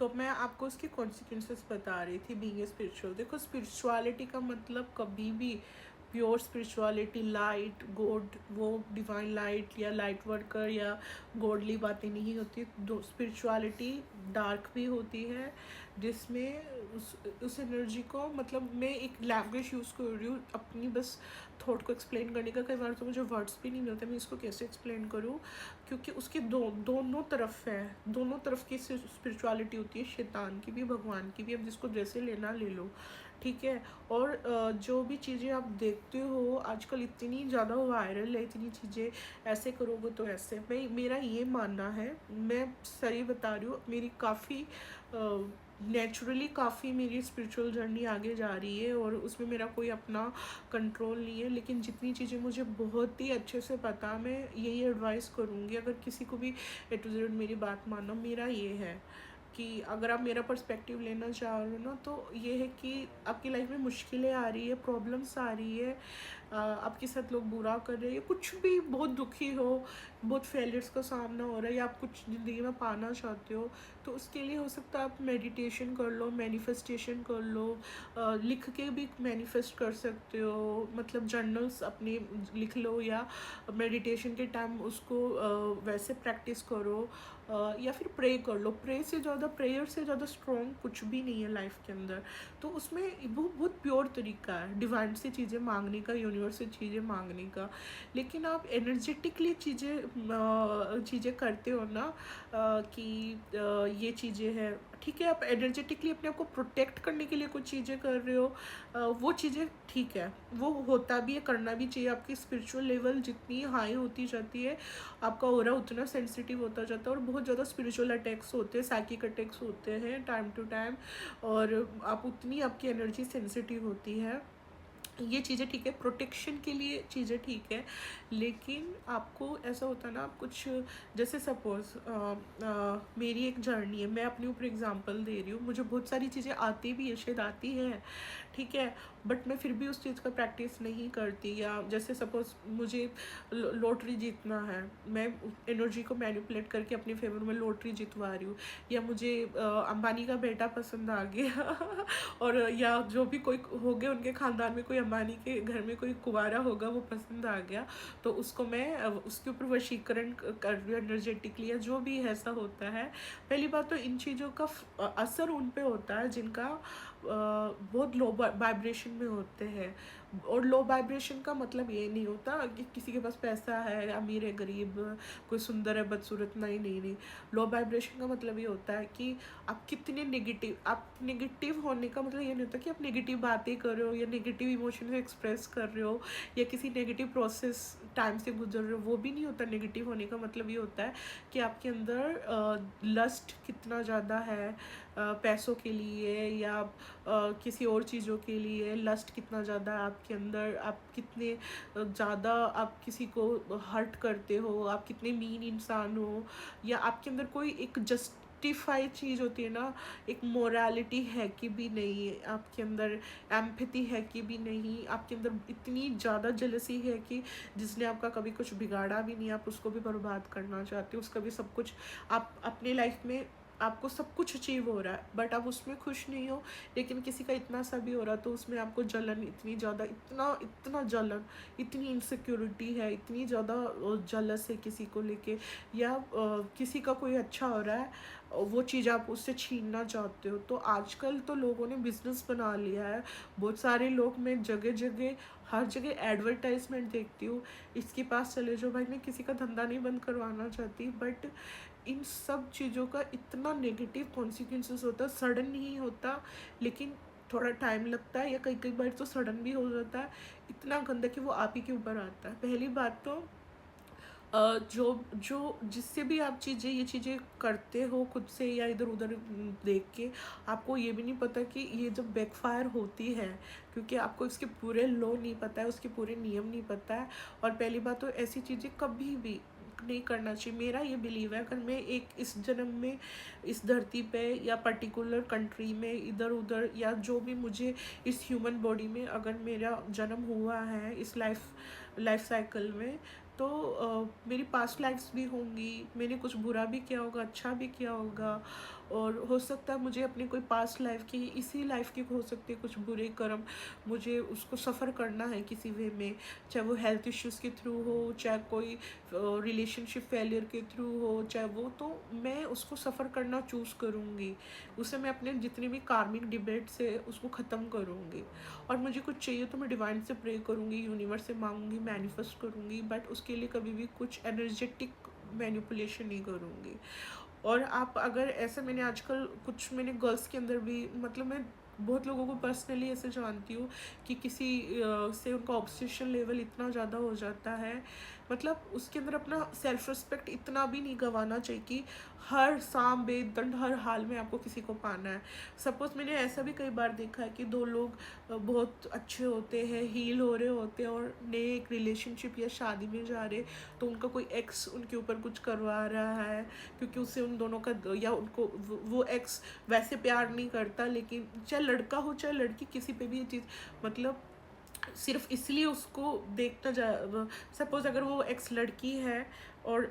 तो मैं आपको उसके कॉन्सिक्वेंसेस बता रही थी बीइंग ए स्पिरिचुअल। देखो, स्पिरिचुअलिटी का मतलब कभी भी प्योर स्पिरिचुअलिटी, लाइट, गॉड, वो डिवाइन लाइट या लाइट वर्कर या गॉडली बातें नहीं होती। दो स्पिरिचुअलिटी डार्क भी होती है, जिसमें उस एनर्जी को, मतलब मैं एक लैंग्वेज यूज़ कर रही हूँ अपनी बस थॉट को एक्सप्लेन करने का। कई बार तो मुझे वर्ड्स भी नहीं मिलते, मैं इसको कैसे एक्सप्लेन करूँ, क्योंकि उसके दोनों तरफ है, दोनों तरफ की स्पिरिचुअलिटी होती है, शैतान की भी भगवान की भी, अब जिसको जैसे लेना ले लो, ठीक है। और जो भी चीज़ें आप देखते हो आजकल इतनी ज़्यादा वायरल है, इतनी चीज़ें ऐसे करोगे तो ऐसे, मेरा ये मानना है, मैं सही बता रही हूँ, मेरी काफ़ी नेचुरली काफ़ी मेरी स्पिरिचुअल जर्नी आगे जा रही है और उसमें मेरा कोई अपना कंट्रोल नहीं है। लेकिन जितनी चीज़ें मुझे बहुत ही अच्छे से पता, मैं यही एडवाइस करूँगी, अगर किसी को भी ए टू जेड मेरी बात मानना, मेरा ये है कि अगर आप मेरा पर्सपेक्टिव लेना चाह रहे हो ना, तो ये है कि आपकी लाइफ में मुश्किलें आ रही है, प्रॉब्लम्स आ रही है, आपके साथ लोग बुरा कर रहे हैं, कुछ भी, बहुत दुखी हो, बहुत फेलियर्स का सामना हो रहा है, या आप कुछ ज़िंदगी में पाना चाहते हो, तो उसके लिए हो सकता है आप मेडिटेशन कर लो, मैनिफेस्टेशन कर लो, लिख के भी मैनिफेस्ट कर सकते हो, मतलब जर्नल्स अपने लिख लो, या मेडिटेशन के टाइम उसको वैसे प्रैक्टिस करो, या फिर प्रे कर लो। प्रेयर से ज़्यादा स्ट्रॉन्ग कुछ भी नहीं है लाइफ के अंदर। तो उसमें वो बहुत प्योर तरीका है डिवाइन से चीज़ें मांगने का, यूनिवर्स से चीज़ें मांगने का। लेकिन आप एनर्जेटिकली चीज़ें करते हो ना, कि ये चीज़ें हैं, ठीक है, आप एनर्जेटिकली अपने आप को प्रोटेक्ट करने के लिए कुछ चीज़ें कर रहे हो, वो चीज़ें ठीक है, वो होता भी है, करना भी चाहिए। आपकी स्पिरिचुअल लेवल जितनी हाई होती जाती है, आपका ऑरा उतना सेंसिटिव होता जाता है, और बहुत ज़्यादा स्पिरिचुअल अटैक्स होते हैं, साइकिक अटैक्स होते हैं टाइम टू टाइम, और आप उतनी आपकी एनर्जी सेंसिटिव होती है। ये चीज़ें ठीक है, प्रोटेक्शन के लिए चीज़ें ठीक है, लेकिन आपको ऐसा होता है ना, आप कुछ, जैसे सपोज़ मेरी एक जर्नी है, मैं अपने ऊपर एग्जांपल दे रही हूँ, मुझे बहुत सारी चीज़ें आती भी है, शायद आती है, ठीक है, बट मैं फिर भी उस चीज़ का प्रैक्टिस नहीं करती। या जैसे सपोज़ मुझे लॉटरी जीतना है, मैं एनर्जी को मैनिपुलेट करके अपने फेवर में लॉटरी जितवा रही हूँ, या मुझे अंबानी का बेटा पसंद आ गया और या जो भी कोई हो गए, उनके ख़ानदान में कोई अंबानी के घर में कोई कुंवारा होगा, वो पसंद आ गया, तो उसको मैं उसके ऊपर वशीकरण कर रही हूँ एनर्जेटिकली, या जो भी ऐसा होता है। पहली बात तो इन चीज़ों का असर उन पे होता है जिनका बहुत लो वाइब्रेशन में होते हैं। और लो वाइब्रेशन का मतलब ये नहीं होता कि किसी के पास पैसा है, अमीर है, गरीब, कोई सुंदर है, बदसूरत, नहीं नहीं नहीं। लो वाइब्रेशन का मतलब ये होता है कि आप कितने नेगेटिव, आप नेगेटिव होने का मतलब ये नहीं होता कि आप नेगेटिव बातें कर रहे हो या नेगेटिव इमोशन एक्सप्रेस कर रहे हो या किसी नेगेटिव प्रोसेस टाइम से गुजर रहे हो, वो भी नहीं होता। नेगेटिव होने का मतलब ये होता है कि आपके अंदर लस्ट कितना ज़्यादा है, पैसों के लिए या किसी और चीज़ों के लिए लस्ट कितना ज़्यादा है आपके अंदर, आप कितने ज़्यादा आप किसी को हर्ट करते हो, आप कितने मीन इंसान हो, या आपके अंदर कोई एक जस्टिफाई चीज़ होती है ना, एक मोरालिटी है कि भी नहीं है आपके अंदर, एम्पैथी है कि भी नहीं आपके अंदर, इतनी ज़्यादा जेलसी है कि जिसने आपका कभी कुछ बिगाड़ा भी नहीं, आप उसको भी बर्बाद करना चाहते हो, उसका भी सब कुछ, आप अपनी लाइफ में आपको सब कुछ अचीव हो रहा है बट आप उसमें खुश नहीं हो, लेकिन किसी का इतना सा भी हो रहा तो उसमें आपको जलन इतनी ज़्यादा, इतना इतना जलन, इतनी इनसिक्योरिटी है, इतनी ज़्यादा जलस है किसी को लेके, या किसी का कोई अच्छा हो रहा है, वो चीज़ आप उससे छीनना चाहते हो। तो आजकल तो लोगों ने बिजनेस बना लिया है, बहुत सारे लोग, मैं जगह जगह हर जगह एडवर्टाइजमेंट देखती हूँ, इसके पास चले जाओ भाई। मैं किसी का धंधा नहीं बंद करवाना चाहती, बट इन सब चीज़ों का इतना नेगेटिव कॉन्सिक्वेंसेस होता है, सडन नहीं होता, लेकिन थोड़ा टाइम लगता है, या कई कई बार तो सडन भी हो जाता है, इतना गंदा कि वो आप ही के ऊपर आता है। पहली बात तो जो जो जिससे भी आप ये चीज़ें करते हो खुद से या इधर उधर देख के, आपको ये भी नहीं पता कि ये जब बैकफायर होती है, क्योंकि आपको इसके पूरे लॉ नहीं पता है, उसके पूरे नियम नहीं पता है। और पहली बात तो ऐसी चीज़ें कभी भी नहीं करना चाहिए। मेरा ये बिलीव है, अगर मैं एक इस जन्म में इस धरती पे या पर्टिकुलर कंट्री में इधर उधर, या जो भी मुझे इस ह्यूमन बॉडी में अगर मेरा जन्म हुआ है इस लाइफ साइकिल में, तो मेरी पास्ट लाइफ्स भी होंगी, मैंने कुछ बुरा भी किया होगा, अच्छा भी किया होगा, और हो सकता है मुझे अपनी कोई पास्ट लाइफ की, इसी लाइफ की हो सकती है कुछ बुरे कर्म, मुझे उसको सफ़र करना है किसी वे में, चाहे वो हेल्थ इश्यूज़ के थ्रू हो, चाहे कोई रिलेशनशिप फेलियर के थ्रू हो, चाहे वो, तो मैं उसको सफ़र करना चूज़ करूँगी। उसे मैं अपने जितने भी कार्मिक डिबेट्स है उसको ख़त्म करूँगी। और मुझे कुछ चाहिए तो मैं डिवाइन से प्रे करूँगी, यूनिवर्स से मांगूंगी, मैनिफेस्ट करूँगी, बट उसके लिए कभी भी कुछ एनर्जेटिक मैनिपुलेशन नहीं करूँगी। और आप अगर ऐसा, मैंने आजकल कुछ, मैंने गर्ल्स के अंदर भी, मतलब मैं बहुत लोगों को पर्सनली ऐसे जानती हूँ कि किसी से उनका ऑब्सेशन लेवल इतना ज़्यादा हो जाता है, मतलब उसके अंदर अपना सेल्फ रिस्पेक्ट इतना भी नहीं गंवाना चाहिए कि हर साम बेदंड हर हाल में आपको किसी को पाना है। सपोज़ मैंने ऐसा भी कई बार देखा है कि दो लोग बहुत अच्छे होते हैं, हील हो रहे होते हैं, और नए एक रिलेशनशिप या शादी में जा रहे, तो उनका कोई एक्स उनके ऊपर कुछ करवा रहा है, क्योंकि उससे उन दोनों का, या उनको वो एक्स वैसे प्यार नहीं करता, लेकिन चाहे लड़का हो चाहे लड़की, किसी पे भी ये चीज़, मतलब सिर्फ इसलिए उसको देखता जा, सपोज अगर वो एक्स लड़की है और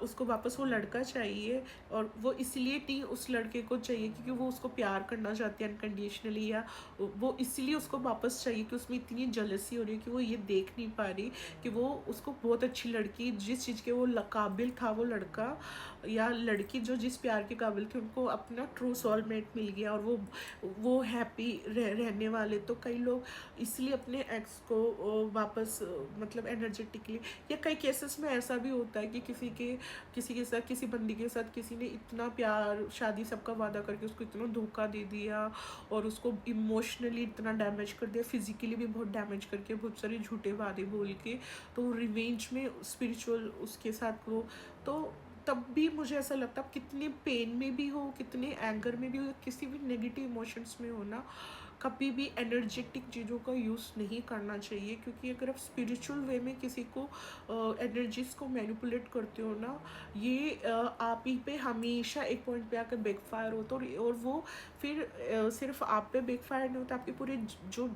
उसको वापस वो लड़का चाहिए, और वो इसलिए नहीं उस लड़के को चाहिए क्योंकि वो उसको प्यार करना चाहती है अनकंडीशनली, या वो इसलिए उसको वापस चाहिए कि उसमें इतनी जलसी हो रही है कि वो ये देख नहीं पा रही कि वो उसको बहुत अच्छी लड़की, जिस चीज़ के वो काबिल था वो लड़का या लड़की, जो जिस प्यार के काबिल थे, उनको अपना ट्रू सोलमेट मिल गया, और वो हैप्पी रहने वाले। तो कई लोग इसलिए अपने एक्स को वापस, मतलब एनर्जेटिकली, या कई केसेस में ऐसा भी होता है कि किसी के साथ, किसी बंदी के साथ किसी ने इतना प्यार, शादी सबका वादा करके उसको इतना धोखा दे दिया, और उसको इमोशनली इतना डैमेज कर दिया, फिजिकली भी बहुत डैमेज करके, बहुत सारे झूठे वादे बोल के, तो वो रिवेंज में स्पिरिचुअल उसके साथ वो, तो तब भी मुझे ऐसा लगता है, आप कितने पेन में भी हो, कितने एंगर में भी हो, किसी भी नेगेटिव इमोशंस में हो ना, कभी भी एनर्जेटिक चीज़ों का यूज़ नहीं करना चाहिए, क्योंकि अगर आप स्पिरिचुअल वे में किसी को एनर्जीज को मैनिपुलेट करते हो ना, ये आप ही पे हमेशा एक पॉइंट पे आकर बैकफायर होता है, और वो फिर सिर्फ आप पे बैकफायर नहीं होता, आपके पूरे जो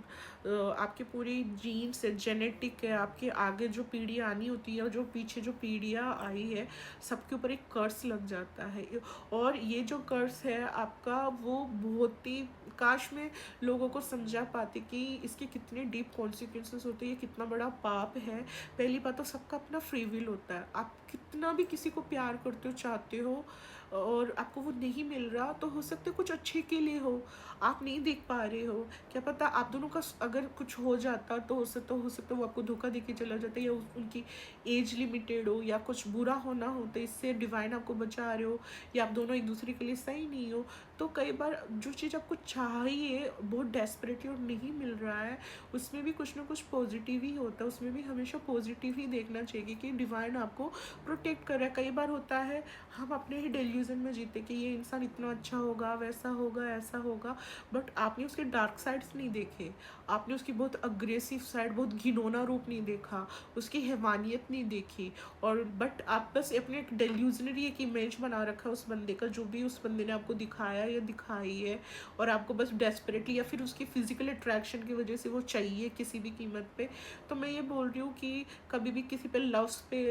आपके पूरे जीन्स है, जेनेटिक है, आपके आगे जो पीढ़ी आनी होती है, जो पीछे जो पीढ़ियाँ आई है, सबके ऊपर एक कर्स लग जाता है। और ये जो कर्स है आपका, वो बहुत ही, काश में लोगों को समझा पाते कि इसके कितने डीप कॉन्सिक्वेंसेस होते हैं, ये कितना बड़ा पाप है। पहली बात तो सबका अपना फ्री विल होता है, आप कितना भी किसी को प्यार करते हो, चाहते हो, और आपको वो नहीं मिल रहा, तो हो सकता है कुछ अच्छे के लिए हो, आप नहीं देख पा रहे हो, क्या पता आप दोनों का अगर कुछ हो जाता तो हो सकता वो आपको धोखा दे के चला जाता, या उनकी एज लिमिटेड हो, या कुछ बुरा होना हो, तो इससे डिवाइन आपको बचा रहे हो, या आप दोनों एक दूसरे के लिए सही नहीं हो। तो कई बार जो चीज़ आपको चाहिए बहुत डेस्परेटली और नहीं मिल रहा है, उसमें भी कुछ ना कुछ पॉजिटिव ही होता है, उसमें भी हमेशा पॉजिटिव ही देखना चाहिए कि डिवाइन आपको प्रोटेक्ट कर रहा है। कई बार होता है हम अपने ही डेल्यूजन में जीते कि ये इंसान इतना अच्छा होगा, वैसा होगा, ऐसा होगा, बट आपने उसके डार्क साइड्स नहीं देखे, आपने उसकी बहुत अग्रेसिव साइड, बहुत घिनौना रूप नहीं देखा, उसकी हैवानियत नहीं देखी, और बट आप बस अपने एक डेल्यूजनरी एक इमेज बना रखा है उस बंदे का, जो भी उस बंदे ने आपको दिखाया या दिखाई है, और आपको बस डेस्परेटली या फिर उसकी फिजिकल अट्रैक्शन की वजह से वो चाहिए किसी भी कीमत पे। तो मैं ये बोल रही हूँ कि कभी भी किसी पे लव्स पे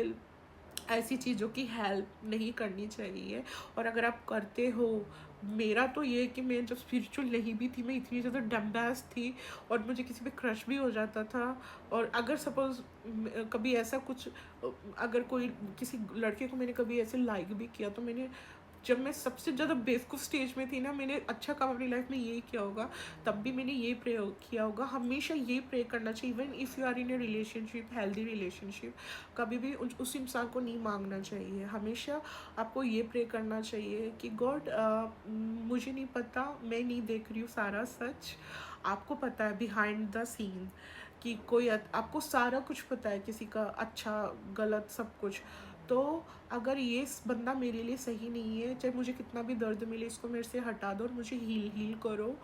ऐसी चीज़ों की हेल्प नहीं करनी चाहिए। और अगर आप करते हो, मेरा तो ये है कि मैं जब स्पिरिचुअल नहीं भी थी, मैं इतनी ज़्यादा डम्बास थी, और मुझे किसी पे क्रश भी हो जाता था। और अगर सपोज़ कभी ऐसा कुछ, अगर कोई किसी लड़के को मैंने कभी ऐसे लाइक भी किया, तो मैंने, जब मैं सबसे ज़्यादा बेवकूफ़ स्टेज में थी ना, मैंने अच्छा काम अपनी लाइफ में यही किया होगा, तब भी मैंने ये प्रे किया होगा, हमेशा ये प्रे करना चाहिए। Even if you are in a relationship, healthy relationship, कभी भी उस इंसान को नहीं मांगना चाहिए, हमेशा आपको ये प्रे करना चाहिए कि गॉड, मुझे नहीं पता, मैं नहीं देख रही हूँ सारा सच, आपको पता है बिहाइंड द सीन, कि कोई आपको सारा कुछ पता है, किसी का अच्छा गलत सब कुछ। तो अगर ये बंदा मेरे लिए सही नहीं है, चाहे मुझे कितना भी दर्द मिले, इसको मेरे से हटा दो और मुझे हील करो।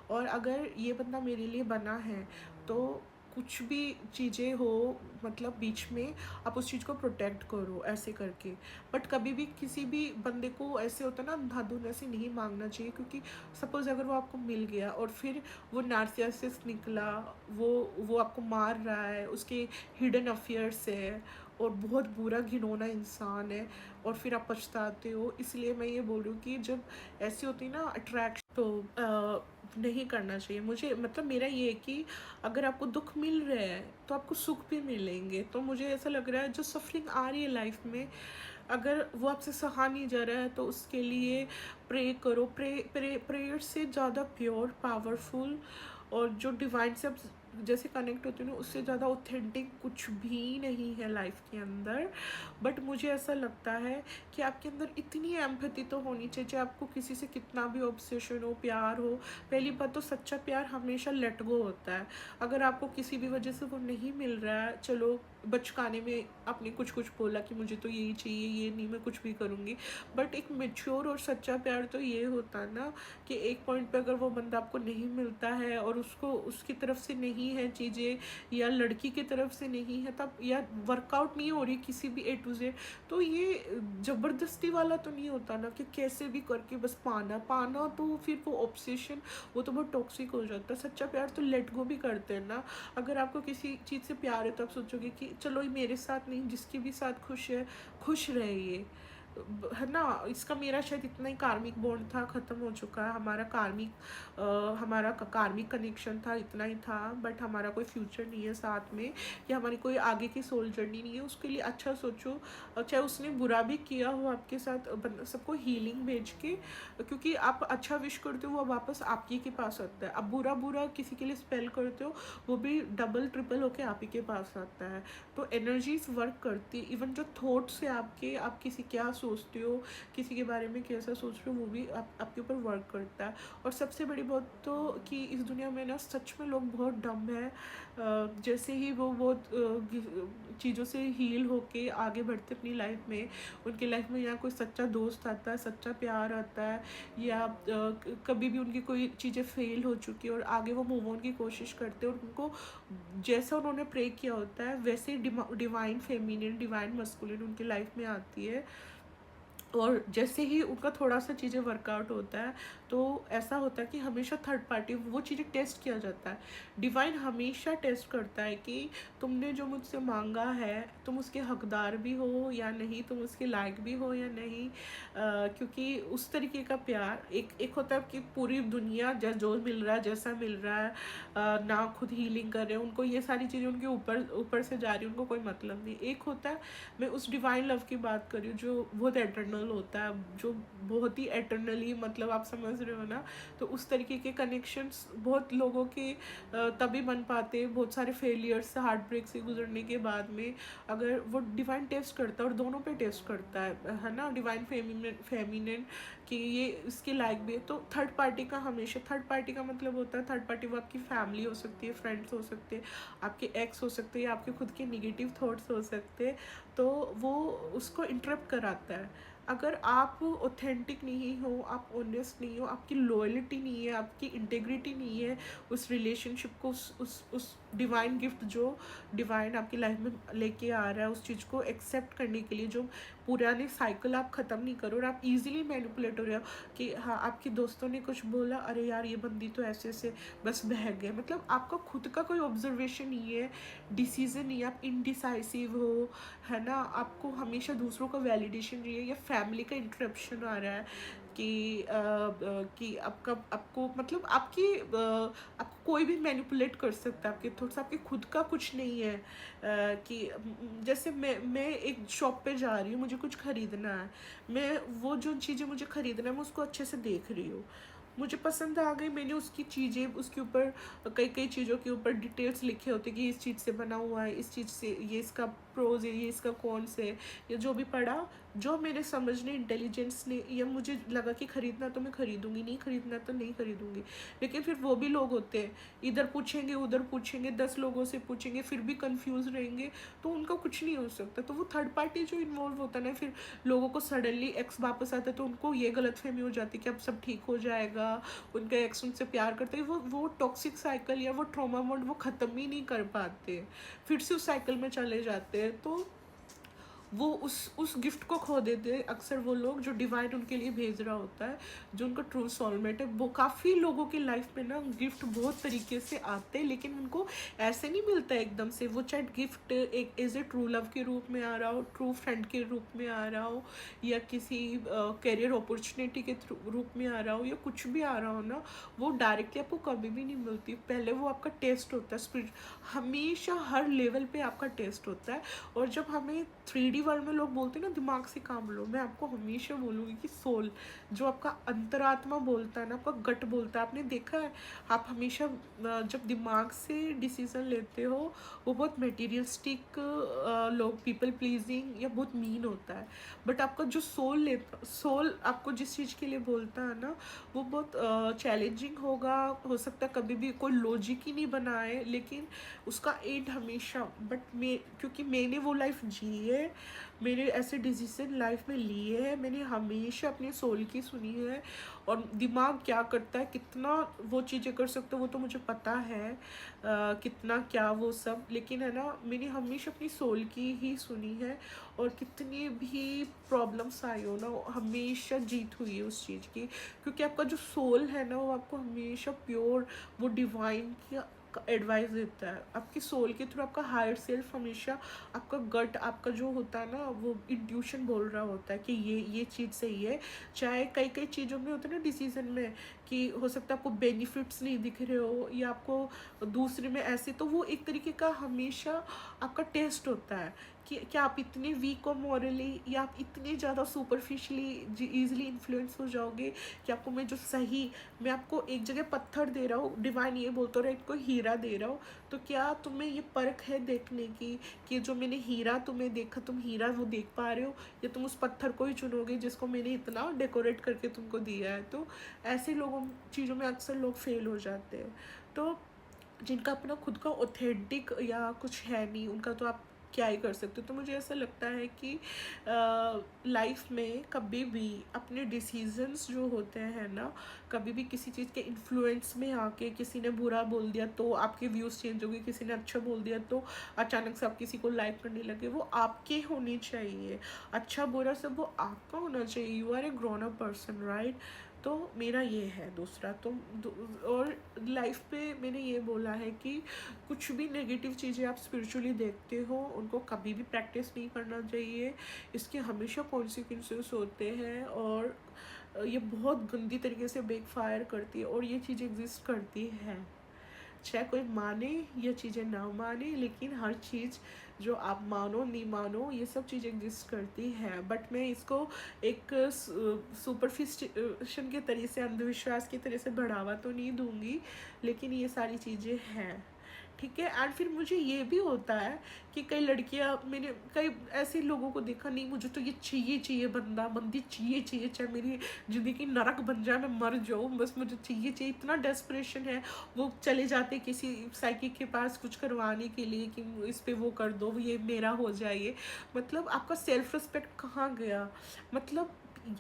और अगर ये बंदा मेरे लिए बना है, तो कुछ भी चीज़ें हो, मतलब बीच में, आप उस चीज़ को प्रोटेक्ट करो ऐसे करके। बट कभी भी किसी भी बंदे को ऐसे होता है ना, अंधाधुन ऐसे नहीं मांगना चाहिए, क्योंकि सपोज़ अगर वो आपको मिल गया और फिर वो नार्सिसिस्ट निकला, वो आपको मार रहा है, उसके हिडन अफेयर्स है, और बहुत बुरा घिनौना इंसान है, और फिर आप पछताते हो। इसलिए मैं ये बोल रही हूँ कि जब ऐसी होती है ना अट्रैक्शन, तो नहीं करना चाहिए। मुझे मतलब मेरा ये है कि अगर आपको दुख मिल रहा है तो आपको सुख भी मिलेंगे। तो मुझे ऐसा लग रहा है जो सफरिंग आ रही है लाइफ में, अगर वो आपसे सहा नहीं जा रहा है तो उसके लिए प्रे करो। प्रेयर से ज़्यादा प्योर, पावरफुल और जो डिवाइन से आप जैसे कनेक्ट होते हो ना, उससे ज़्यादा ऑथेंटिक कुछ भी नहीं है लाइफ के अंदर। बट मुझे ऐसा लगता है कि आपके अंदर इतनी एम्पैथी तो होनी चाहिए, चाहे आपको किसी से कितना भी ऑब्सेशन हो, प्यार हो। पहली बात तो सच्चा प्यार हमेशा लेट गो होता है। अगर आपको किसी भी वजह से वो नहीं मिल रहा है, चलो बचकाने में आपने कुछ कुछ बोला कि मुझे तो यही चाहिए, ये नहीं मैं कुछ भी करूँगी। बट एक मेच्योर और सच्चा प्यार तो ये होता है ना कि एक पॉइंट पे अगर वो बंदा आपको नहीं मिलता है और उसको उसकी तरफ से नहीं है चीज़ें, या लड़की की तरफ से नहीं है तब, या वर्कआउट नहीं हो रही किसी भी ए टू जेड, तो ये ज़बरदस्ती वाला तो नहीं होता ना कि कैसे भी करके बस पाना पाना, तो फिर वो ऑब्सेशन, वो तो बहुत टॉक्सिक हो जाता है। सच्चा प्यार तो लेट गो भी करते हैं ना। अगर आपको किसी चीज़ से प्यार है तो आप सोचोगे कि चलो ये मेरे साथ नहीं, जिसके भी साथ खुश है खुश रहे ये, है ना। इसका मेरा शायद इतना ही कार्मिक बॉन्ड था, ख़त्म हो चुका है हमारा हमारा कार्मिक कनेक्शन था, इतना ही था। बट हमारा कोई फ्यूचर नहीं है साथ में, या हमारी कोई आगे की सोल जर्नी नहीं है। उसके लिए अच्छा सोचो, चाहे उसने बुरा भी किया हो आपके साथ, सबको हीलिंग भेज के, क्योंकि आप अच्छा विश करते हो वो वापस आप ही के पास आता है। अब बुरा बुरा किसी के लिए स्पेल करते हो, वो भी डबल ट्रिपल होके आप ही के पास आता है। तो एनर्जीज वर्क करती, इवन जो थॉट्स है आपके, आप किसी क्या सोचते हो, किसी के बारे में कैसा सोच रहे हो, वो भी आपके ऊपर वर्क करता है। और सबसे बड़ी बात तो कि इस दुनिया में ना सच में लोग बहुत डम है। जैसे ही वो बहुत चीज़ों से हील होके आगे बढ़ते अपनी लाइफ में, उनकी लाइफ में या कोई सच्चा दोस्त आता है, सच्चा प्यार आता है, या कभी भी उनकी कोई चीज़ें फेल हो चुकी है और आगे वो मूव ऑन की कोशिश करते हैं, और उनको जैसा उन्होंने प्रे किया होता है वैसे डिवाइन फेमिनिन, डिवाइन मस्कुलिन उनकी लाइफ में आती है। और जैसे ही उनका थोड़ा सा चीज़ें वर्कआउट होता है, तो ऐसा होता है कि हमेशा थर्ड पार्टी वो चीज़ें टेस्ट किया जाता है। डिवाइन हमेशा टेस्ट करता है कि तुमने जो मुझसे मांगा है तुम उसके हकदार भी हो या नहीं, तुम उसके लायक भी हो या नहीं। क्योंकि उस तरीके का प्यार, एक होता है कि पूरी दुनिया जो मिल रहा है, जैसा मिल रहा है, ना खुद हीलिंग कर रहे हैं, उनको ये सारी चीज़ें उनके ऊपर ऊपर से जा रही है, उनको कोई मतलब नहीं। एक होता है, मैं उस डिवाइन लव की बात कर रही हूँ जो बहुत एटर्नल होता है, जो बहुत ही एटर्नली, मतलब आप समझ रहे हो ना। तो उस तरीके के कनेक्शंस बहुत लोगों के तभी बन पाते, बहुत सारे फेलियर्स, हार्ट ब्रेक से गुजरने के बाद में। अगर वो डिवाइन टेस्ट करता है, और दोनों पे टेस्ट करता है ना, डिवाइन फेमिनिन कि ये इसके लायक भी है। तो थर्ड पार्टी का हमेशा, थर्ड पार्टी का मतलब होता है, थर्ड पार्टी वो आपकी फैमिली हो सकती है, फ्रेंड्स हो सकते हैं, आपके एक्स हो सकते हैं, आपके खुद के निगेटिव थॉट्स हो सकते हैं। तो वो उसको इंटरप्ट कराता है। अगर आप ऑथेंटिक नहीं हो, आप ऑनेस्ट नहीं हो, आपकी लॉयल्टी नहीं है, आपकी इंटेग्रिटी नहीं है उस रिलेशनशिप को, उस डिवाइन गिफ्ट जो डिवाइन आपकी लाइफ में लेके आ रहा है, उस चीज़ को एक्सेप्ट करने के लिए, जो पुराने साइकिल आप ख़त्म नहीं करो। और आप इजीली मैनिपुलेट हो रहे हो कि हाँ, आपके दोस्तों ने कुछ बोला, अरे यार ये बंदी तो ऐसे ऐसे, बस बह गए। मतलब आपका खुद का कोई ऑब्जर्वेशन नहीं है, डिसीजन नहीं है, आप इनडिसाइसिव हो, है ना। आपको हमेशा दूसरों का वैलिडेशन चाहिए, या फैमिली का इंटरप्शन आ रहा है कि आपको मतलब आपको कोई भी मैनिपुलेट कर सकता है, आपके थोड़ा सा, आपके खुद का कुछ नहीं है। कि जैसे मैं एक शॉप पे जा रही हूँ, मुझे कुछ ख़रीदना है, मैं वो जो चीज़ें मुझे ख़रीदना है मैं उसको अच्छे से देख रही हूँ, मुझे पसंद आ गई, मैंने उसकी चीज़ें, उसके ऊपर कई कई चीज़ों के ऊपर डिटेल्स लिखे होते कि इस चीज़ से बना हुआ है, इस चीज़ से, ये इसका प्रोज है, ये इसका कौन से, या जो भी पढ़ा, जो मेरे समझने इंटेलिजेंस ने, या मुझे लगा कि ख़रीदना तो मैं ख़रीदूँगी, नहीं ख़रीदना तो नहीं ख़रीदूँगी। लेकिन फिर वो भी लोग होते हैं, इधर पूछेंगे उधर पूछेंगे, 10 लोगों से पूछेंगे, फिर भी कंफ्यूज रहेंगे, तो उनका कुछ नहीं हो सकता। तो वो थर्ड पार्टी जो इन्वॉल्व होता है ना, फिर लोगों को सडनली एक्स वापस आता है, तो उनको ये गलतफहमी हो जाती है कि अब सब ठीक हो जाएगा, उनका एक्स उनसे प्यार करते हैं, वो टॉक्सिक साइकिल या वो ट्रॉमा मोड वो ख़त्म ही नहीं कर पाते, फिर से उस साइकिल में चले जाते हैं। तो वो उस गिफ्ट को खो देते हैं अक्सर वो लोग जो डिवाइन उनके लिए भेज रहा होता है, जो उनका ट्रू सोलमेट है। वो काफ़ी लोगों की लाइफ में ना गिफ्ट बहुत तरीके से आते हैं, लेकिन उनको ऐसे नहीं मिलता है एकदम से। वो चाहे गिफ्ट एक एज ए ट्रू लव के रूप में आ रहा हो, ट्रू फ्रेंड के रूप में आ रहा हो, या किसी करियर अपॉर्चुनिटी के रूप में आ रहा हो, या कुछ भी आ रहा हो ना, वो डायरेक्टली आपको कभी भी नहीं मिलती। पहले वो आपका टेस्ट होता है, स्पिरिट हमेशा हर लेवल पे आपका टेस्ट होता है। और जब हमें 3D वर्ल्ड में लोग बोलते हैं ना दिमाग से काम लो, मैं आपको हमेशा बोलूँगी कि सोल, जो आपका अंतरात्मा बोलता है ना, आपका गट बोलता है। आपने देखा है, आप हमेशा जब दिमाग से डिसीजन लेते हो वो बहुत मटेरियलिस्टिक लोग, पीपल प्लीजिंग या बहुत मीन होता है। बट आपका जो सोल आपको जिस चीज़ के लिए बोलता है ना, वो बहुत चैलेंजिंग होगा, हो सकता है कभी भी कोई लॉजिक ही नहीं बनाए, लेकिन उसका एंड हमेशा। बट क्योंकि मैंने वो लाइफ जी है, मेरे ऐसे डिसीजन लाइफ में लिए हैं, मैंने हमेशा अपने सोल की सुनी है। और दिमाग क्या करता है, कितना वो चीज़ें कर सकते हो वो तो मुझे पता है, कितना क्या वो सब, लेकिन है ना, मैंने हमेशा अपनी सोल की ही सुनी है। और कितनी भी प्रॉब्लम्स आई हो ना, हमेशा जीत हुई है उस चीज़ की, क्योंकि आपका जो सोल है ना, वो आपको हमेशा प्योर वो डिवाइन की एडवाइस देता है। आपकी सोल के थ्रू आपका हायर सेल्फ हमेशा, आपका गट, आपका जो होता है ना, वो इंट्यूशन बोल रहा होता है कि ये चीज़ सही है। चाहे कई कई चीज़ों में होता है ना डिसीजन में, कि हो सकता है आपको बेनिफिट्स नहीं दिख रहे हो, या आपको दूसरे में ऐसे, तो वो एक तरीके का हमेशा आपका टेस्ट होता है कि क्या आप इतने वीक हो मॉरली, या आप इतने ज़्यादा सुपरफिशली ईजिली इन्फ्लुएंस हो जाओगे कि आपको मैं आपको एक जगह पत्थर दे रहा हूँ, डिवाइन ये बोलता रहा एक को हीरा दे रहा हूँ, तो क्या तुम्हें ये परख है देखने की कि जो मैंने हीरा तुम्हें देखा, तुम हीरा वो देख पा रहे हो, या तुम उस पत्थर को ही चुनोगे जिसको मैंने इतना डेकोरेट करके तुमको दिया है। तो ऐसे लोगों चीज़ों में अक्सर लोग फेल हो जाते हैं। तो जिनका अपना खुद का ऑथेंटिक या कुछ है नहीं, उनका तो आप क्या ही कर सकते हो। तो मुझे ऐसा लगता है कि लाइफ में कभी भी अपने डिसीजंस जो होते हैं ना, कभी भी किसी चीज़ के इन्फ्लुएंस में आके किसी ने बुरा बोल दिया तो आपके व्यूज़ चेंज हो गए, किसी ने अच्छा बोल दिया तो अचानक से आप किसी को लाइक करने लगे, वो आपके होनी चाहिए। अच्छा बुरा सब वो आपका होना चाहिए। You are a grown up person, right. तो मेरा ये है दूसरा। तो और लाइफ पे मैंने ये बोला है कि कुछ भी नेगेटिव चीज़ें आप स्पिरिचुअली देखते हो, उनको कभी भी प्रैक्टिस नहीं करना चाहिए। इसके हमेशा कॉन्सिक्वेंसेस होते हैं, और ये बहुत गंदी तरीके से बैकफायर करती है, और ये चीज़ एग्जिस्ट करती है। चाहे कोई माने या चीज़ें ना माने, लेकिन हर चीज़ जो आप मानो नहीं मानो, ये सब चीज़ एग्जिस्ट करती है। बट मैं इसको एक सुपरफिशियल के तरह से, अंधविश्वास की तरह से बढ़ावा तो नहीं दूंगी, लेकिन ये सारी चीज़ें हैं, ठीक है। एंड फिर मुझे ये भी होता है कि कई लड़कियां, मैंने कई ऐसे लोगों को देखा, नहीं मुझे तो ये चाहिए बंदा बंदी चाहिए, चाहे मेरी ज़िंदगी नरक बन जाए, मैं मर जाऊँ, बस मुझे चाहिए, इतना डेस्परेशन है। वो चले जाते किसी साइकिक के पास कुछ करवाने के लिए कि इस पे वो कर दो, ये मेरा हो जाए। मतलब आपका सेल्फ रिस्पेक्ट कहाँ गया? मतलब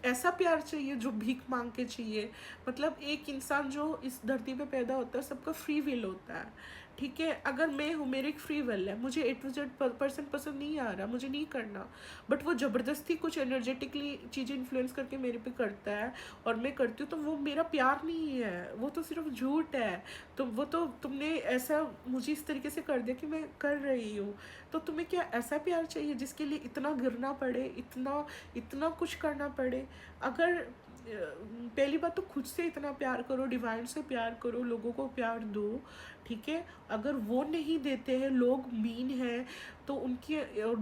ऐसा प्यार चाहिए जो भीख मांग के चाहिए? मतलब एक इंसान जो इस धरती पे पैदा होता है, सबका फ्री विल होता है, ठीक है। अगर मैं हूँ, मेरे एक फ्री विल है, मुझे A to Z पर्सन पसंद नहीं आ रहा, मुझे नहीं करना, बट वो ज़बरदस्ती कुछ एनर्जेटिकली चीज़ें इन्फ्लुएंस करके मेरे पे करता है और मैं करती हूँ, तो वो मेरा प्यार नहीं है, वो तो सिर्फ झूठ है। तो वो तो तुमने ऐसा मुझे इस तरीके से कर दिया कि मैं कर रही हूँ। तो तुम्हें क्या ऐसा प्यार चाहिए जिसके लिए इतना गिरना पड़े, इतना इतना कुछ करना पड़े? अगर पहली बात तो खुद से इतना प्यार करो, डिवाइन से प्यार करो, लोगों को प्यार दो, ठीक है। अगर वो नहीं देते हैं, लोग मीन हैं, तो उनके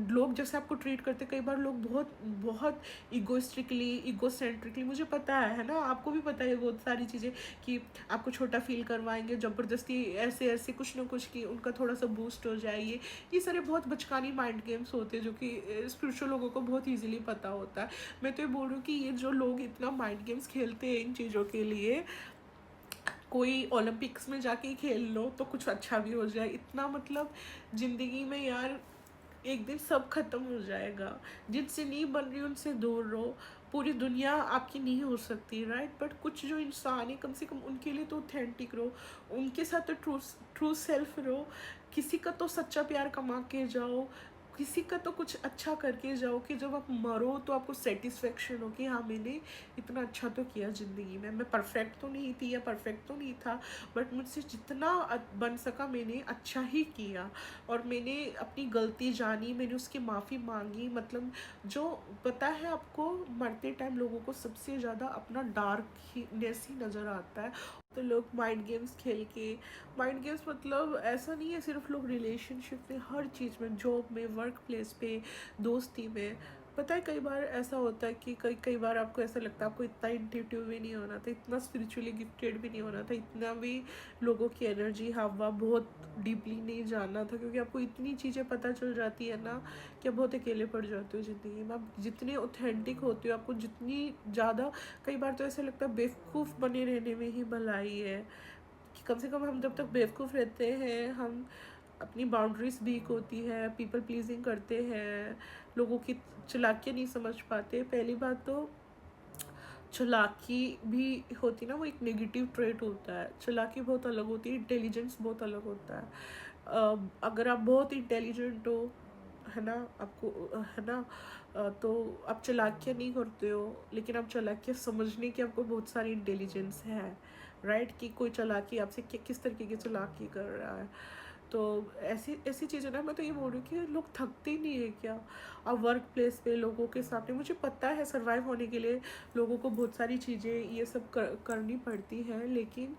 लोग जैसे आपको ट्रीट करते, कई बार लोग बहुत बहुत इगोसेंट्रिकली, मुझे पता है ना, आपको भी पता है बहुत सारी चीज़ें, कि आपको छोटा फील करवाएंगे ज़बरदस्ती, ऐसे ऐसे कुछ ना कुछ, कि उनका थोड़ा सा बूस्ट हो जाए। ये सारे बहुत बचकानी माइंड गेम्स होते हैं, जो कि स्पिरिचुअल लोगों को बहुत ईजिली पता होता है। मैं तो ये बोल रही हूँ कि ये जो लोग इतना माइंड गेम्स खेलते हैं इन चीज़ों के लिए, कोई ओलंपिक्स में जाके ही खेल लो तो कुछ अच्छा भी हो जाए। इतना मतलब ज़िंदगी में यार एक दिन सब खत्म हो जाएगा। जिनसे नहीं बन रही उनसे दूर रहो। पूरी दुनिया आपकी नहीं हो सकती, राइट, बट कुछ जो इंसान है कम से कम उनके लिए तो ऑथेंटिक रहो, उनके साथ तो ट्रू ट्रू सेल्फ रहो। किसी का तो सच्चा प्यार कमा के जाओ, किसी का तो कुछ अच्छा करके जाओ कि जब आप मरो तो आपको सेटिस्फेक्शन हो कि हाँ मैंने इतना अच्छा तो किया ज़िंदगी में। मैं परफेक्ट तो नहीं थी या परफेक्ट तो नहीं था, बट मुझसे जितना बन सका मैंने अच्छा ही किया, और मैंने अपनी गलती जानी, मैंने उसकी माफ़ी मांगी। मतलब जो पता है आपको, मरते टाइम लोगों को सबसे ज़्यादा अपना डार्कनेस ही नज़र आता है। तो लोग माइंड गेम्स खेल के, माइंड गेम्स मतलब ऐसा नहीं है सिर्फ लोग रिलेशनशिप में, हर चीज़ में, जॉब में, वर्क प्लेस पे, दोस्ती में। पता है कई बार ऐसा होता है कि कई कई बार आपको ऐसा लगता है आपको इतना इंट्यूटिव भी नहीं होना था, इतना स्पिरिचुअली गिफ्टेड भी नहीं होना था, इतना भी लोगों की एनर्जी हवा बहुत डीपली नहीं जानना था, क्योंकि आपको इतनी चीज़ें पता चल जाती है ना कि आप बहुत अकेले पड़ जाते हो ज़िंदगी में। आप जितने ऑथेंटिक होते हो, आपको जितनी ज़्यादा, कई बार तो ऐसा लगता है बेवकूफ़ बने रहने में ही भलाई है, कि कम से कम हम जब तक बेवकूफ़ रहते हैं, हम अपनी बाउंड्रीज वीक होती है, पीपल प्लीजिंग करते हैं, लोगों की चालाकियाँ नहीं समझ पाते। पहली बात तो चालाकी भी होती ना, वो एक नेगेटिव ट्रेट होता है। चालाकी बहुत अलग होती है, इंटेलिजेंस बहुत अलग होता है। अगर आप बहुत इंटेलिजेंट हो, है ना, आपको है ना, तो आप चालाकियाँ नहीं करते हो, लेकिन आप चालाकियाँ समझने की आपको बहुत सारी इंटेलिजेंस है, राइट, कि कोई चालाकी आपसे किस तरीके की चालाकी कर रहा है। तो ऐसी ऐसी चीज़ें ना, मैं तो ये बोल रही हूँ कि लोग थकते नहीं है क्या। अब वर्क प्लेस पे लोगों के सामने, मुझे पता है सर्वाइव होने के लिए लोगों को बहुत सारी चीज़ें ये सब करनी पड़ती हैं, लेकिन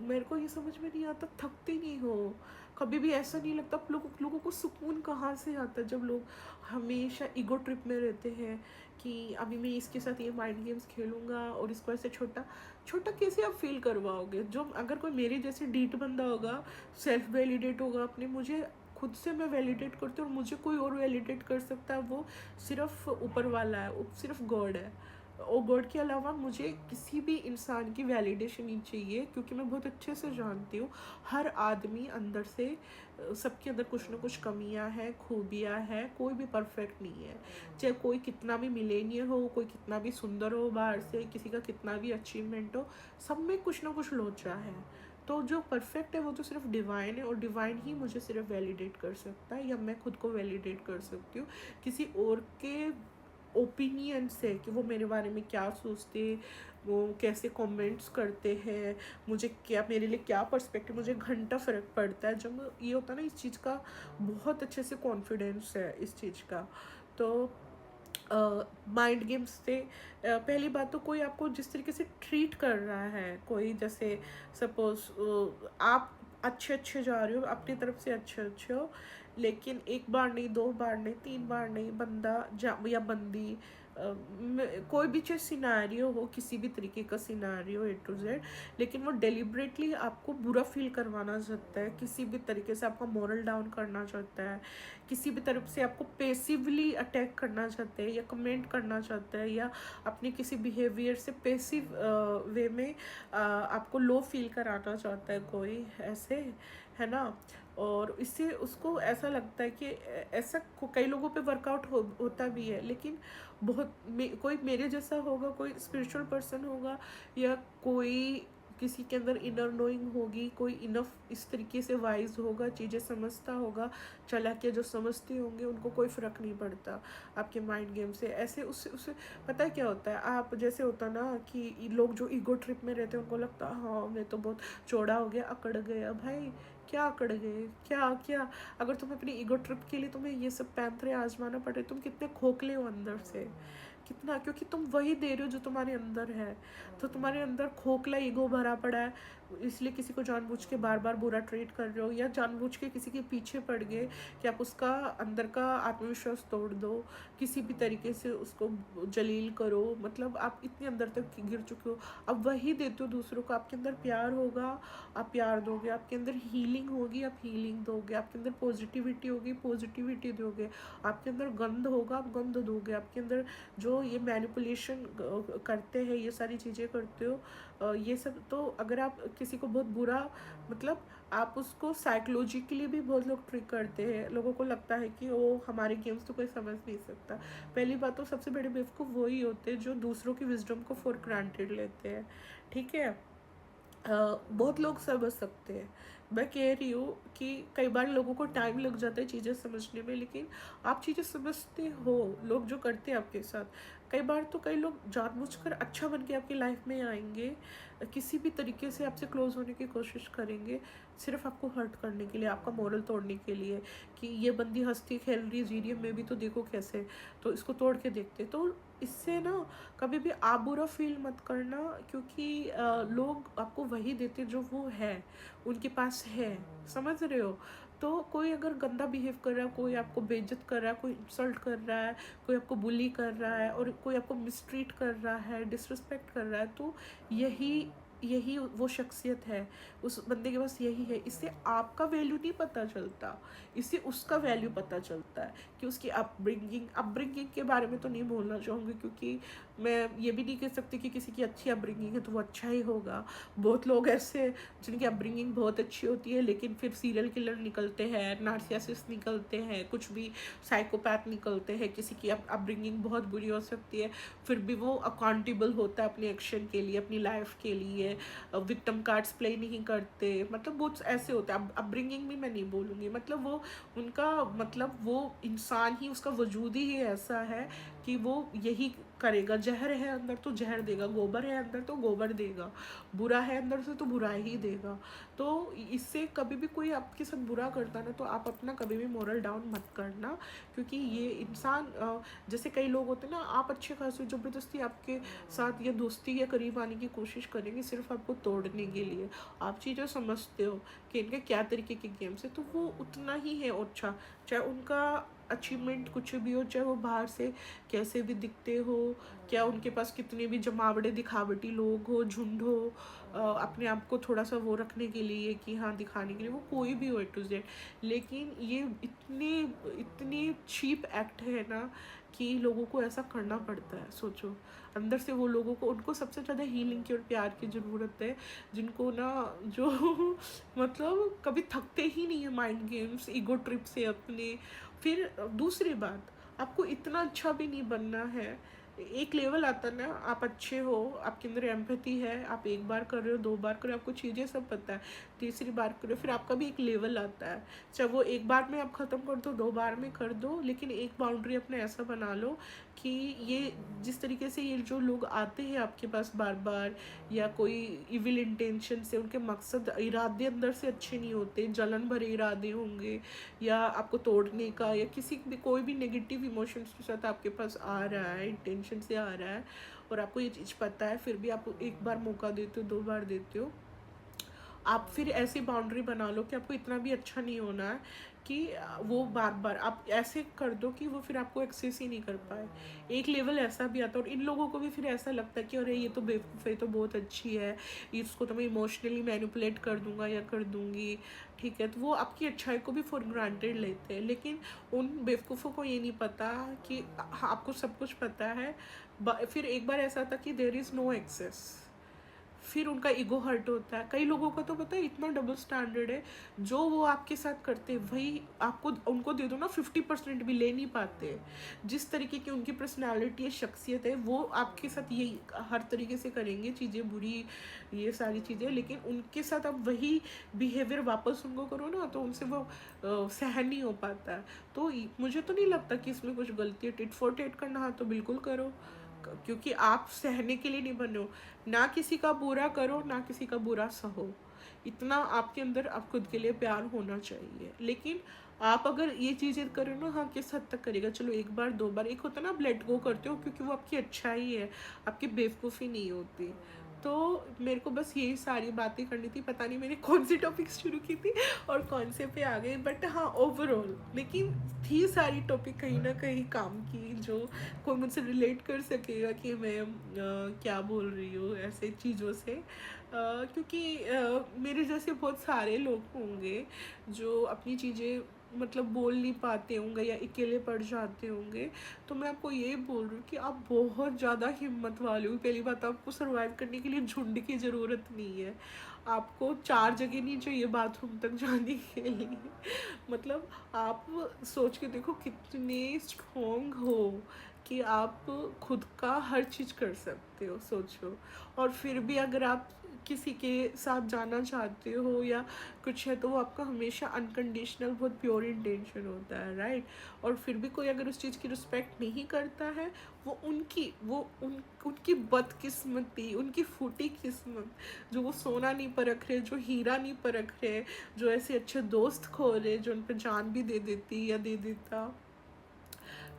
मेरे को ये समझ में नहीं आता, थकते नहीं हो कभी भी? ऐसा नहीं लगता? आप लोगों को सुकून कहाँ से आता है जब लोग हमेशा ईगो ट्रिप में रहते हैं कि अभी मैं इसके साथ ये माइंड गेम्स खेलूंगा और इसको ऐसे छोटा छोटा कैसे आप फील करवाओगे? जो अगर कोई मेरे जैसे डीट बंदा होगा, सेल्फ वैलिडेट होगा अपने, मुझे खुद से मैं वैलिडेट करती हूँ और मुझे कोई और वैलिडेट कर सकता है, वो सिर्फ ऊपर वाला है, वो सिर्फ गॉड है। और गॉड के अलावा मुझे किसी भी इंसान की वैलिडेशन नहीं चाहिए, क्योंकि मैं बहुत अच्छे से जानती हूँ हर आदमी अंदर से, सबके अंदर कुछ ना कुछ कमियां हैं, खूबियां हैं, कोई भी परफेक्ट नहीं है। चाहे कोई कितना भी मिलेनियर हो, कोई कितना भी सुंदर हो बाहर से, किसी का कितना भी अचीवमेंट हो, सब में कुछ ना कुछ लोचा है। तो जो परफेक्ट है वो तो सिर्फ डिवाइन है, और डिवाइन ही मुझे सिर्फ वैलिडेट कर सकता है, या मैं खुद को वैलिडेट कर सकती हूँ किसी और के ओपिनियन से, कि वो मेरे बारे में क्या सोचते, वो कैसे कमेंट्स करते हैं, मुझे क्या, मेरे लिए क्या पर्सपेक्टिव, मुझे घंटा फ़र्क पड़ता है जब ये होता है ना। इस चीज़ का बहुत अच्छे से कॉन्फिडेंस है इस चीज़ का। तो माइंड गेम्स से पहली बात तो कोई आपको जिस तरीके से ट्रीट कर रहा है, कोई जैसे सपोज आप अच्छे अच्छे जा रहे हो अपनी तरफ से, अच्छे अच्छे हो, लेकिन एक बार नहीं, दो बार नहीं, तीन बार नहीं, बंदा या बंदी, कोई भी चाहे सिनारियो हो, किसी भी तरीके का सिनारियो A to Z, लेकिन वो डेलिबरेटली आपको बुरा फील करवाना चाहता है, किसी भी तरीके से आपका मोरल डाउन करना चाहता है, किसी भी तरफ से आपको पेसिवली अटैक करना चाहते हैं या कमेंट करना चाहता है, या अपने किसी बिहेवियर से पेसिव वे में आपको लो फील कराना चाहता है कोई, ऐसे, है ना। और इससे उसको ऐसा लगता है कि ऐसा कई लोगों पे वर्कआउट होता भी है, लेकिन बहुत कोई मेरे जैसा होगा, कोई स्पिरिचुअल पर्सन होगा, या कोई किसी के अंदर इनर नोइंग होगी, कोई इनफ इस तरीके से वाइज होगा, चीज़ें समझता होगा, चालाकियाँ जो समझते होंगे, उनको कोई फ़र्क नहीं पड़ता आपके माइंड गेम से। ऐसे उससे उससे पता है क्या होता है, आप जैसे होता ना कि लोग जो ईगो ट्रिप में रहते हैं उनको लगता है हाँ मैं तो बहुत चौड़ा हो गया, अकड़ गया। भाई क्या अकड़ गए, क्या क्या? अगर तुम अपनी ईगो ट्रिप के लिए तुम्हें ये सब पैंतरे आजमाना पड़े, तुम कितने खोखले हो अंदर से, कितना, क्योंकि तुम वही दे रहे हो जो तुम्हारे अंदर है। तो तुम्हारे अंदर खोखला ईगो भरा पड़ा है, इसलिए किसी को जानबूझ के बार बार बुरा ट्रीट कर रहे हो, या जानबूझ के किसी के पीछे पड़ गए कि आप उसका अंदर का आत्मविश्वास तोड़ दो, किसी भी तरीके से उसको जलील करो। मतलब आप इतने अंदर तक गिर चुके हो, अब वही देते हो दूसरों को। आपके अंदर प्यार होगा, आप प्यार दोगे, आपके अंदर हीलिंग होगी, आप हीलिंग दोगे, आपके अंदर पॉजिटिविटी होगी, पॉजिटिविटी दोगे, आपके अंदर गंध होगा, आप गंध दोगे, आपके अंदर जो ये मैनिपुलेशन करते हैं, ये सारी चीज़ें करते हो, ये सब। तो अगर आप किसी को बहुत बुरा, मतलब आप उसको साइकोलॉजिकली भी बहुत लोग ट्रिक करते हैं, लोगों को लगता है कि वो हमारे गेम्स तो कोई समझ नहीं सकता। पहली बात तो सबसे बड़े बेवकूफ़ वही होते हैं जो दूसरों की विजडम को फॉर ग्रांटेड लेते हैं, ठीक है। बहुत लोग समझ सकते हैं। मैं कह रही हूँ कि कई बार लोगों को टाइम लग जाता है चीज़ें समझने में, लेकिन आप चीज़ें समझते हो। लोग जो करते हैं आपके साथ, कई बार तो कई लोग जानबूझकर अच्छा बन के आपकी लाइफ में आएंगे, किसी भी तरीके से आपसे क्लोज होने की कोशिश करेंगे, सिर्फ आपको हर्ट करने के लिए, आपका मोरल तोड़ने के लिए, कि ये बंदी हंसती खेल रही जी रही है, मैं भी तो देखो कैसे, तो इसको तोड़ के देखते। तो इससे ना कभी भी आप बुरा फील मत करना, क्योंकि लोग आपको वही देते जो वो है, उनके पास है। समझ रहे हो? तो कोई अगर गंदा बिहेव कर रहा है, कोई आपको बेइज्जत कर रहा है, कोई इंसल्ट कर रहा है, कोई आपको बुली कर रहा है, और कोई आपको मिसट्रीट कर रहा है, डिसरिस्पेक्ट कर रहा है, तो यही यही वो शख्सियत है, उस बंदे के पास यही है। इससे आपका वैल्यू नहीं पता चलता, इससे उसका वैल्यू पता चलता है कि उसकी अपब्रिंगिंग के बारे में तो नहीं बोलना चाहूँगी, क्योंकि मैं ये भी नहीं कह सकती कि किसी की अच्छी अपब्रिंगिंग है तो वो अच्छा ही होगा। बहुत लोग ऐसे जिनकी अपब्रिंगिंग बहुत अच्छी होती है, लेकिन फिर सीरियल किलर निकलते हैं, नार्सिसिस्ट निकलते हैं, कुछ भी साइकोपैथ निकलते हैं। किसी की अपब्रिंगिंग बहुत बुरी हो सकती है, फिर भी वो अकाउंटेबल होता है अपने एक्शन के लिए, अपनी लाइफ के लिए, विक्टिम कार्ड्स प्ले नहीं करते। मतलब बहुत ऐसे होते हैं। अपब्रिंगिंग भी मैं नहीं बोलूँगी, मतलब वो उनका, मतलब वो इंसान ही, उसका वजूद ही ऐसा है कि वो यही करेगा। जहर है अंदर तो जहर देगा, गोबर है अंदर तो गोबर देगा, बुरा है अंदर से तो बुरा ही देगा। तो इससे कभी भी कोई आपके साथ बुरा करता ना, तो आप अपना कभी भी मोरल डाउन मत करना, क्योंकि ये इंसान जैसे कई लोग होते हैं ना, आप अच्छे खासे ज़बरदस्ती आपके साथ या दोस्ती या करीब आने की कोशिश करेंगे सिर्फ आपको तोड़ने के लिए। आप चीज़ें समझते हो कि इनके क्या तरीके के गेम्स है, तो वो उतना ही है अच्छा, चाहे उनका अचीवमेंट कुछ भी हो, चाहे वो बाहर से कैसे भी दिखते हो, क्या उनके पास कितने भी जमावड़े दिखावटी लोग हो, झुंड हो, अपने आप को थोड़ा सा वो रखने के लिए कि हाँ दिखाने के लिए, वो कोई भी हो A to Z। लेकिन ये इतने इतने चीप एक्ट है ना कि लोगों को ऐसा करना पड़ता है। सोचो, अंदर से वो लोगों को, उनको सबसे ज़्यादा हीलिंग की और प्यार की ज़रूरत है, जिनको ना जो मतलब कभी थकते ही नहीं है माइंड गेम्स, ईगो ट्रिप से अपने। फिर दूसरी बात, आपको इतना अच्छा भी नहीं बनना है। एक लेवल आता है ना, आप अच्छे हो, आपके अंदर एम्पैथी है, आप एक बार कर रहे हो, दो बार कर रहे हो, आपको चीज़ें सब पता है, तीसरी बार कर रहे हो, फिर आपका भी एक लेवल आता है। चाहे वो एक बार में आप ख़त्म कर दो, दो बार में कर दो, लेकिन एक बाउंड्री अपने ऐसा बना लो कि ये जिस तरीके से ये जो लोग आते हैं आपके पास बार बार, या कोई इविल इंटेंशन से, उनके मकसद इरादे अंदर से अच्छे नहीं होते, जलन भरे इरादे होंगे, या आपको तोड़ने का, या किसी भी कोई भी नेगेटिव इमोशंस के साथ आपके पास आ रहा है, इंटेंशन से आ रहा है, और आपको ये चीज़ पता है, फिर भी आप एक बार मौका देते हो, दो बार देते हो, आप फिर ऐसी बाउंड्री बना लो कि आपको इतना भी अच्छा नहीं होना है कि वो बार बार आप ऐसे कर दो कि वो फिर आपको एक्सेस ही नहीं कर पाए। एक लेवल ऐसा भी आता है, और इन लोगों को भी फिर ऐसा लगता है कि अरे ये तो बेवकूफ़ है, ये तो बहुत अच्छी है, इसको तो मैं इमोशनली मैनिपुलेट कर दूंगा या कर दूंगी, ठीक है। तो वो आपकी अच्छाई को भी फॉर ग्रांटेड लेते हैं, लेकिन उन बेवकूफ़ों को ये नहीं पता कि आपको सब कुछ पता है। फिर एक बार ऐसा था कि देयर इज़ नो एक्सेस, फिर उनका ईगो हर्ट होता है। कई लोगों का तो पता है इतना डबल स्टैंडर्ड है, जो वो आपके साथ करते हैं वही आपको, उनको दे दो ना 50% भी ले नहीं पाते। जिस तरीके की उनकी पर्सनालिटी है, शख्सियत है, वो आपके साथ यही हर तरीके से करेंगे, चीज़ें बुरी, ये सारी चीज़ें, लेकिन उनके साथ आप वही बिहेवियर वापस उनको करो ना, तो उनसे वो सहन नहीं हो पाता है। तो मुझे तो नहीं लगता कि इसमें कुछ गलती है। टिट फॉर टेट करना है तो बिल्कुल करो, क्योंकि आप सहने के लिए नहीं बने हो। ना किसी का बुरा करो, ना किसी का बुरा सहो, इतना आपके अंदर आप खुद के लिए प्यार होना चाहिए। लेकिन आप अगर ये चीज़ें करो ना, हाँ किस हद तक करेगा, चलो एक बार दो बार, एक होता है ना आप लेट गो करते हो क्योंकि वो आपकी अच्छाई है, आपकी बेवकूफ़ी नहीं होती। तो मेरे को बस यही सारी बातें करनी थी। पता नहीं मैंने कौन सी टॉपिक शुरू की थी और कौन से पे आ गए, बट हाँ ओवरऑल लेकिन थी सारी टॉपिक कहीं ना कहीं काम की, जो कोई मुझसे रिलेट कर सकेगा कि मैं क्या बोल रही हूँ ऐसे चीज़ों से। क्योंकि मेरे जैसे बहुत सारे लोग होंगे जो अपनी चीज़ें मतलब बोल नहीं पाते होंगे या अकेले पड़ जाते होंगे। तो मैं आपको ये बोल रही हूँ कि आप बहुत ज़्यादा हिम्मत वाले हो। पहली बात, आपको सर्वाइव करने के लिए झुंड की ज़रूरत नहीं है, आपको 4 जगह नहीं चाहिए बाथरूम तक जाने के लिए। मतलब आप सोच के देखो कितने स्ट्रॉन्ग हो कि आप खुद का हर चीज़ कर सकते हो, सोचो। और फिर भी अगर आप किसी के साथ जाना चाहते हो या कुछ है, तो वो आपका हमेशा अनकंडीशनल बहुत प्योर इंटेंशन होता है, राइट। और फिर भी कोई अगर उस चीज़ की रिस्पेक्ट नहीं करता है, उनकी बदकिस्मती, उनकी फूटी किस्मत, जो वो सोना नहीं परख रहे, जो हीरा नहीं परख रहे, जो ऐसे अच्छे दोस्त खो रहे, जो उन पर जान भी दे देती या दे देता।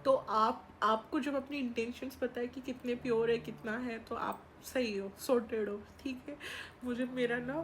तो आपको जब अपनी इंटेंशंस पता है कि कितने प्योर है, कितना है, तो आप सही हो, सॉर्टेड हो, ठीक है। मुझे मेरा ना